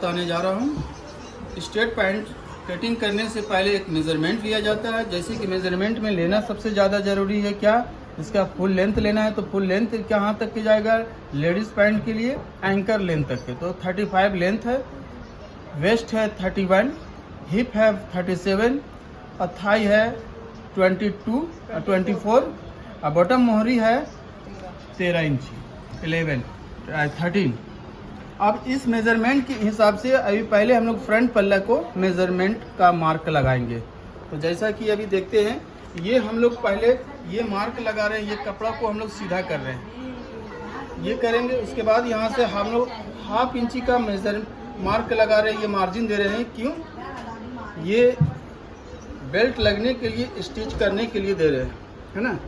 बताने जा रहा हूँ। स्ट्रेट पैंट कटिंग करने से पहले एक मेज़रमेंट लिया जाता है। जैसे कि मेज़रमेंट में लेना सबसे ज़्यादा ज़रूरी है क्या, इसका फुल लेंथ लेना है। तो फुल लेंथ कहाँ तक की जाएगा, लेडीज़ पैंट के लिए एंकर लेंथ तक के। तो 35 लेंथ है, वेस्ट है 31, हिप है 37 और थाई है 22 और 24 और बॉटम मोहरी है 13 इंची 13। अब इस मेज़रमेंट के हिसाब से अभी पहले हम लोग फ्रंट पल्ला को मेज़रमेंट का मार्क लगाएंगे। तो जैसा कि अभी देखते हैं, ये हम लोग पहले ये मार्क लगा रहे हैं, ये कपड़ा को हम लोग सीधा कर रहे हैं, ये करेंगे। उसके बाद यहाँ से हम लोग हाफ इंची का मार्क लगा रहे हैं, ये मार्जिन दे रहे हैं। क्यों, ये बेल्ट लगने के लिए, स्टिच करने के लिए दे रहे हैं, है ना।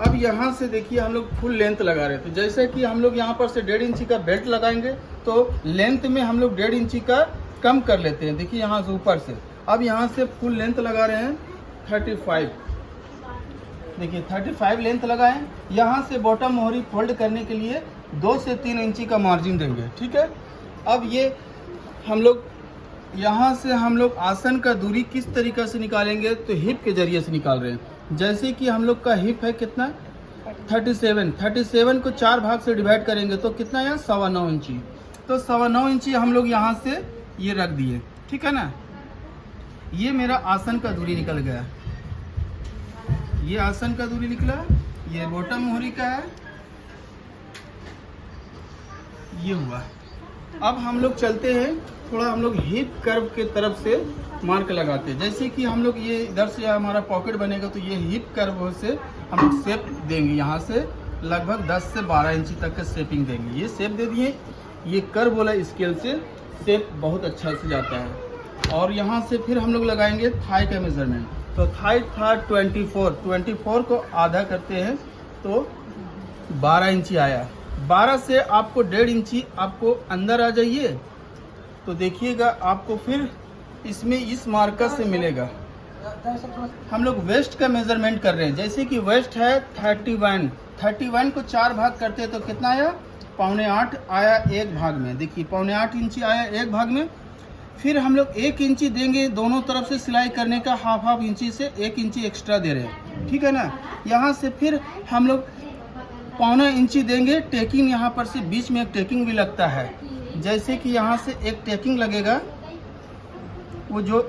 अब यहाँ से देखिए हम लोग फुल लेंथ लगा रहे हैं। तो जैसे कि हम लोग यहाँ पर से 1.5 इंची का बेल्ट लगाएंगे तो लेंथ में हम लोग 1.5 इंची का कम कर लेते हैं। देखिए यहाँ से ऊपर से, अब यहाँ से फुल लेंथ लगा रहे हैं 35। देखिए 35 लेंथ लगाएं। यहाँ से बॉटम मोहरी फोल्ड करने के लिए 2 से 3 इंची का मार्जिन देंगे, ठीक है। अब ये हम लोग यहाँ से हम लोग आसन का दूरी किस तरीके से निकालेंगे, तो हिप के जरिए से निकाल रहे हैं। जैसे कि हम लोग का हिप है कितना 37 को 4 भाग से डिवाइड करेंगे तो कितना है 9.25 इंची। तो 9.25 इंची हम लोग यहाँ से ये रख दिए, ठीक है ना। ये मेरा आसन का दूरी निकल गया, ये आसन का दूरी निकला, ये बॉटम मोहरी का है, ये हुआ। अब हम लोग चलते हैं, थोड़ा हम लोग हिप कर्व के तरफ से मार्क लगाते हैं। जैसे कि हम लोग ये इधर से हमारा पॉकेट बनेगा तो ये हिप कर्व से हम लोग शेप देंगे। यहाँ से लगभग 10 से 12 इंची तक का शेपिंग देंगे। ये शेप दे दिए, ये कर्व वाला स्केल से शेप बहुत अच्छा से जाता है। और यहाँ से फिर हम लोग लगाएंगे थाई का मेजरमेंट। तो थाई था 24 को आधा करते हैं तो 12 इंची आया। 12 से आपको 1.5 इंची आपको अंदर आ जाइए तो देखिएगा आपको फिर इसमें इस मार्कर से मिलेगा। हम लोग वेस्ट का मेजरमेंट कर रहे हैं। जैसे कि वेस्ट है 31 को 4 भाग करते हैं तो कितना आया 7.25 आया एक भाग में। देखिए 7.25 इंची आया एक भाग में। फिर हम लोग 1 इंची देंगे दोनों तरफ से सिलाई करने का, हाफ इंची से 1 इंची एक्स्ट्रा दे रहे हैं, ठीक है ना। यहाँ से फिर हम लोग 0.25 इंची देंगे टेकिंग। यहाँ पर से बीच में एक टेकिंग भी लगता है। जैसे कि यहाँ से एक टेकिंग लगेगा, वो जो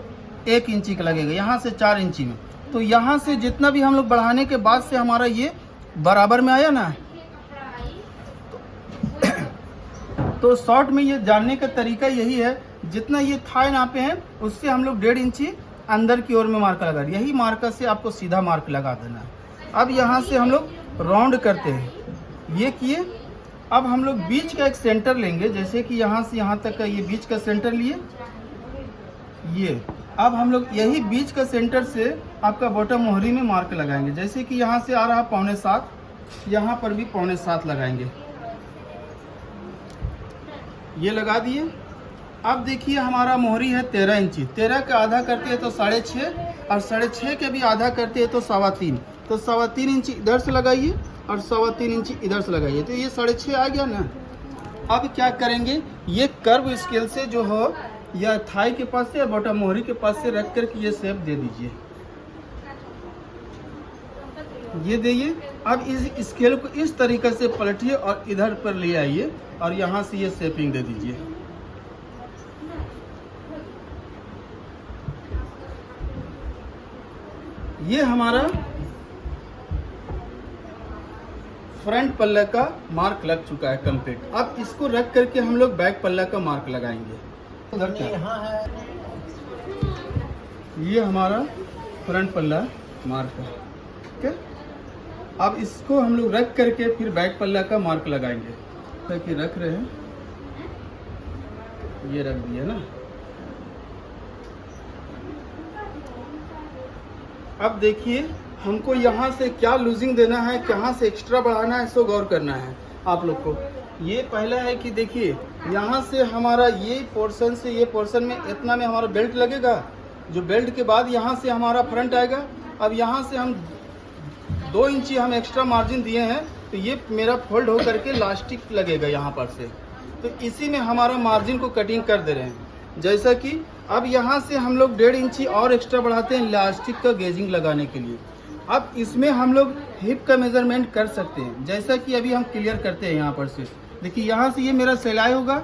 1 इंची का लगेगा, यहाँ से 4 इंची में। तो यहाँ से जितना भी हम लोग बढ़ाने के बाद से हमारा ये बराबर में आया ना। तो शॉर्ट में ये जानने का तरीका यही है, जितना ये थाई नापे हैं उससे हम लोग 1.5 इंची अंदर की ओर में मार्क लगा रहे हैं। यही मार्कर से आपको सीधा मार्क लगा देना है। अब यहाँ से हम लोग राउंड करते हैं, ये किए। अब हम लोग बीच का एक सेंटर लेंगे। जैसे कि यहाँ से यहाँ तक का ये बीच का सेंटर लिए, ये। अब हम लोग यही बीच का सेंटर से आपका बॉटम मोहरी में मार्क लगाएंगे। जैसे कि यहाँ से आ रहा 6.25, यहाँ पर भी 6.25 लगाएंगे, ये लगा दिए। अब देखिए हमारा मोहरी है 13 इंची। 13 का आधा करते हैं तो 6.5 और 6.5 के भी आधा करते हैं तो 3.25। तो 3.25 इंची इधर से लगाइए और 3.25 इंची इधर से लगाइए, तो ये 6.5 आ गया ना। अब क्या करेंगे, ये कर्व स्केल से जो हो या थाई के पास से या बॉटम मोहरी के पास से रख करके ये शेप दे दीजिए, ये दीजिए। अब इस स्केल को इस तरीके से पलटिए और इधर पर ले आइए और यहाँ से ये शेपिंग दे दीजिए। ये हमारा फ्रंट पल्ला का मार्क लग चुका है कंप्लीट। अब इसको रख करके हम लोग बैक पल्ला का मार्क लगाएंगे। उधर क्या यहाँ है, ये हमारा फ्रंट पल्ला मार्क है, ठीक है। अब इसको हम लोग रख करके फिर बैक पल्ला का मार्क लगाएंगे। ताकि रख रहे हैं, ये रख दिया ना। अब देखिए हमको यहाँ से क्या लूजिंग देना है, कहाँ से एक्स्ट्रा बढ़ाना है, इसको गौर करना है आप लोग को। ये पहला है कि देखिए यहाँ से हमारा ये पोर्शन से ये पोर्शन में इतना में हमारा बेल्ट लगेगा। जो बेल्ट के बाद यहाँ से हमारा फ्रंट आएगा। अब यहाँ से हम 2 इंची हम एक्स्ट्रा मार्जिन दिए हैं तो ये मेरा फोल्ड हो करके लास्टिक लगेगा यहाँ पर से। तो इसी में हमारा मार्जिन को कटिंग कर दे रहे हैं। जैसा कि अब यहाँ से हम लोग 1.5 इंची और एक्स्ट्रा बढ़ाते हैं इलास्टिक का गेजिंग लगाने के लिए। अब इसमें हम लोग हिप का मेजरमेंट कर सकते हैं, जैसा कि अभी हम क्लियर करते हैं। यहाँ पर से देखिए, यहाँ से ये मेरा सिलाई होगा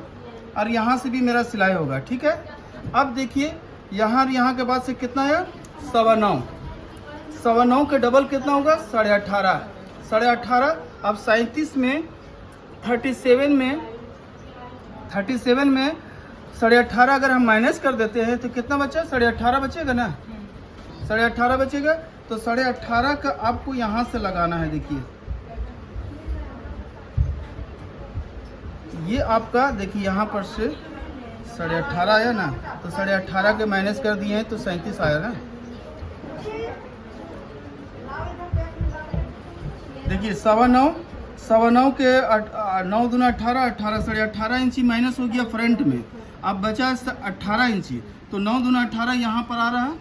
और यहाँ से भी मेरा सिलाई होगा, ठीक है। अब देखिए यहाँ के बाद से कितना है 9.25, 9.25 का डबल कितना होगा 18.5, 18.5। अब 37 में 37 में 18.5 अगर हम माइनस कर देते हैं तो कितना बचा 18.5 बचेगा ना, 18.5 बचेगा। तो 18.5 का आपको यहाँ से लगाना है। देखिए ये आपका, देखिए यहाँ पर से 18.5 आया ना, तो 18.5 के माइनस कर दिए हैं तो 37 आया ना। देखिए 9.25 के 9 दूना 18, 18 18.5 इंची माइनस हो गया फ्रंट में। अब बचा 18 इंची, तो 9 दूना 18 यहाँ पर आ रहा है,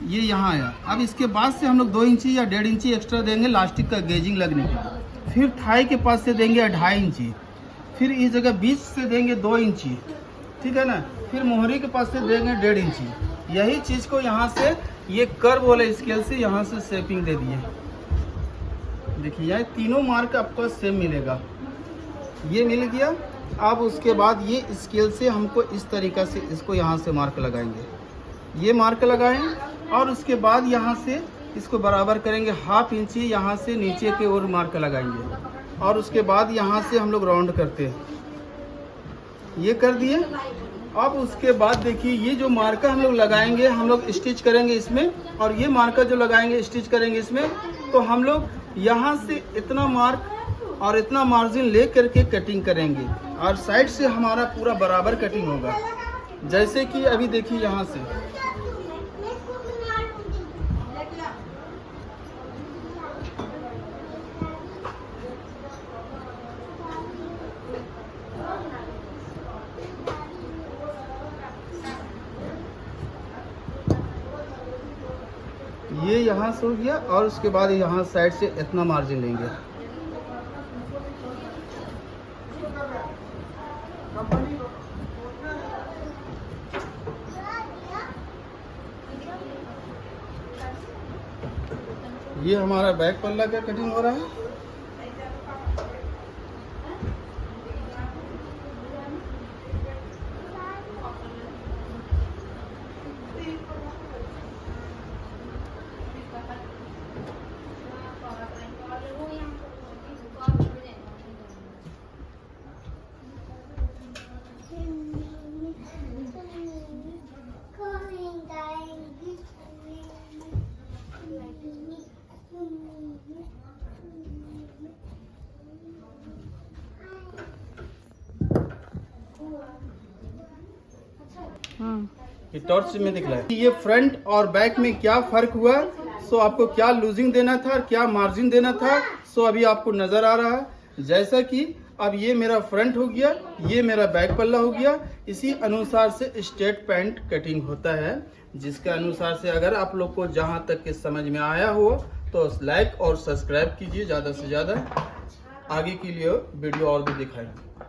ये यहाँ आया। अब इसके बाद से हम लोग 2 इंची या 1.5 इंची एक्स्ट्रा देंगे लास्टिक का गेजिंग लगने के लिए। फिर थाई के पास से देंगे 2.5 इंची, फिर इस जगह बीच से देंगे 2 इंची, ठीक है ना। फिर मोहरी के पास से देंगे 1.5 इंची। यही चीज़ को यहाँ से ये कर्व वाले स्केल से यहाँ से शेपिंग दे दिए। देखिए यहाँ तीनों मार्क आपको सेम मिलेगा, ये मिल गया। अब उसके बाद ये स्केल से हमको इस तरीक़ा से इसको यहाँ से मार्क लगाएंगे, ये मार्क लगाएं और उसके बाद यहाँ से इसको बराबर करेंगे 1/2 इंची, यहाँ से नीचे के ओर मार्क लगाएंगे और उसके बाद यहाँ से हम लोग राउंड करते हैं, ये कर दिए। अब उसके बाद देखिए ये जो मार्कर हम लोग लगाएंगे, हम लोग स्टिच करेंगे इसमें, और ये मार्कर जो लगाएंगे स्टिच करेंगे इसमें, तो हम लोग यहाँ से इतना मार्क और इतना मार्जिन ले करके कटिंग करेंगे और साइड से हमारा पूरा बराबर कटिंग होगा। जैसे कि अभी देखिए यहाँ से ये यहाँ से हो गया और उसके बाद यहाँ साइड से इतना मार्जिन लेंगे। ये हमारा बैक पल्ला का कटिंग हो रहा है। ये टॉर्च में दिख रहा है। ये फ्रंट और बैक में क्या फर्क हुआ, सो आपको क्या लूजिंग देना था और क्या मार्जिन देना था, सो अभी आपको नजर आ रहा है। जैसा कि अब ये मेरा फ्रंट हो गया, ये मेरा बैक पल्ला हो गया। इसी अनुसार से स्ट्रेट पैंट कटिंग होता है, जिसके अनुसार से अगर आप लोग को जहां तक के समझ में आया हो तो लाइक और सब्सक्राइब कीजिए ज़्यादा से ज़्यादा, आगे के लिए वीडियो और भी दिखाएंगे।